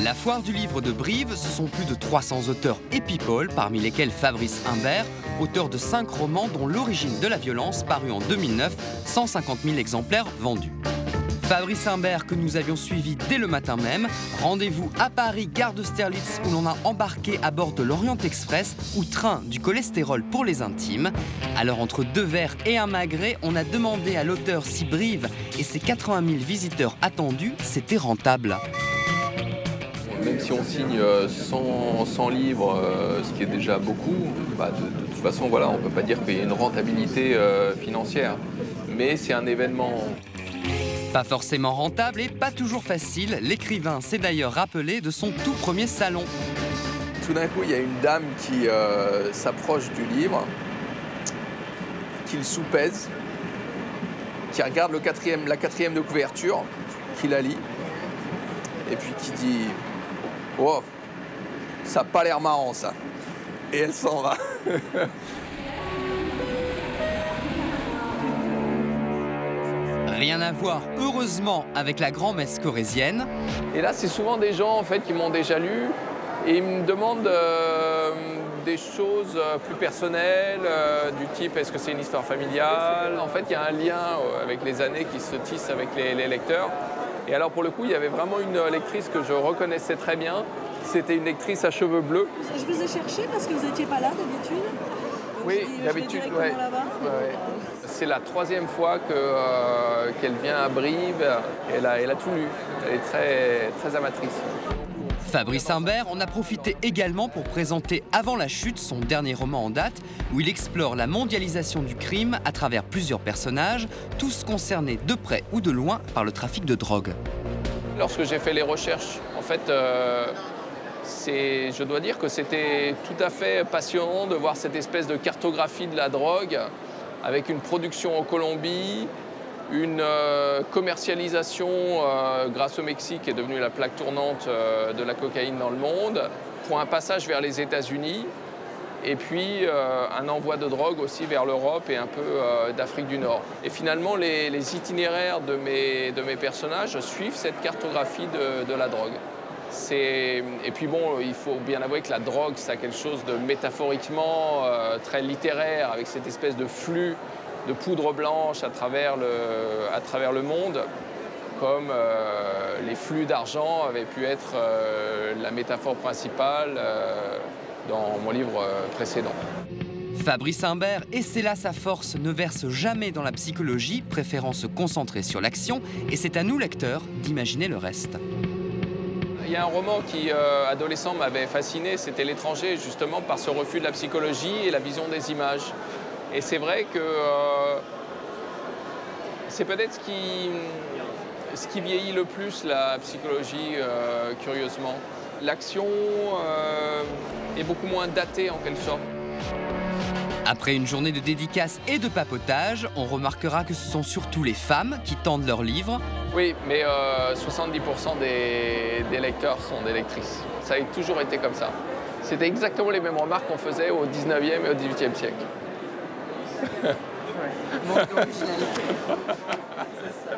La foire du livre de Brive, ce sont plus de 300 auteurs et people, parmi lesquels Fabrice Humbert, auteur de 5 romans dont L'origine de la violence, paru en 2009, 150 000 exemplaires vendus. Fabrice Humbert que nous avions suivi dès le matin même. Rendez-vous à Paris, gare d'Austerlitz, où l'on a embarqué à bord de l'Orient Express ou train du cholestérol pour les intimes. Alors entre 2 verres et un magret, on a demandé à l'auteur si Brive et ses 80 000 visiteurs attendus, c'était rentable. Même si on signe 100 livres, ce qui est déjà beaucoup, de toute façon, voilà, on ne peut pas dire qu'il y ait une rentabilité financière. Mais c'est un événement. Pas forcément rentable et pas toujours facile, l'écrivain s'est d'ailleurs rappelé de son tout premier salon. Tout d'un coup, il y a une dame qui s'approche du livre, qui le soupèse, qui regarde la quatrième de couverture, qui la lit, et puis qui dit « Oh, ça n'a pas l'air marrant ça !» Et elle s'en va. Rien à voir, heureusement, avec la grand-messe corésienne. Et là, c'est souvent des gens en fait, qui m'ont déjà lu et ils me demandent des choses plus personnelles, du type est-ce que c'est une histoire familiale. En fait, il y a un lien avec les années qui se tisse avec les lecteurs. Et alors, pour le coup, il y avait vraiment une lectrice que je reconnaissais très bien. C'était une lectrice à cheveux bleus. Je vous ai cherché parce que vous n'étiez pas là d'habitude. Oui, d'habitude, ouais. C'est la 3e fois qu'elle vient à Brive. Elle a tout lu. Elle est très amatrice. Fabrice Humbert en a profité également pour présenter Avant la chute, son dernier roman en date, où il explore la mondialisation du crime à travers plusieurs personnages, tous concernés de près ou de loin par le trafic de drogue. Lorsque j'ai fait les recherches, en fait, je dois dire que c'était tout à fait passionnant de voir cette espèce de cartographie de la drogue avec une production en Colombie, une commercialisation grâce au Mexique qui est devenue la plaque tournante de la cocaïne dans le monde, pour un passage vers les États-Unis et puis un envoi de drogue aussi vers l'Europe et un peu d'Afrique du Nord. Et finalement, les itinéraires de mes personnages suivent cette cartographie de la drogue. Et puis bon, il faut bien avouer que la drogue, c'est quelque chose de métaphoriquement très littéraire, avec cette espèce de flux de poudre blanche à travers le monde, comme les flux d'argent avaient pu être la métaphore principale dans mon livre précédent. Fabrice Humbert, et c'est là sa force, ne verse jamais dans la psychologie, préférant se concentrer sur l'action, et c'est à nous, lecteurs, d'imaginer le reste. Il y a un roman qui, adolescent, m'avait fasciné, c'était L'étranger, justement par ce refus de la psychologie et la vision des images. Et c'est vrai que c'est peut-être ce qui vieillit le plus, la psychologie, curieusement. L'action est beaucoup moins datée, en quelque sorte. Après une journée de dédicaces et de papotage, on remarquera que ce sont surtout les femmes qui tendent leurs livres. Oui, mais 70% des lecteurs sont des lectrices. Ça a toujours été comme ça. C'était exactement les mêmes remarques qu'on faisait au 19e et au 18e siècle. Ouais, manque d'originalité. C'est ça.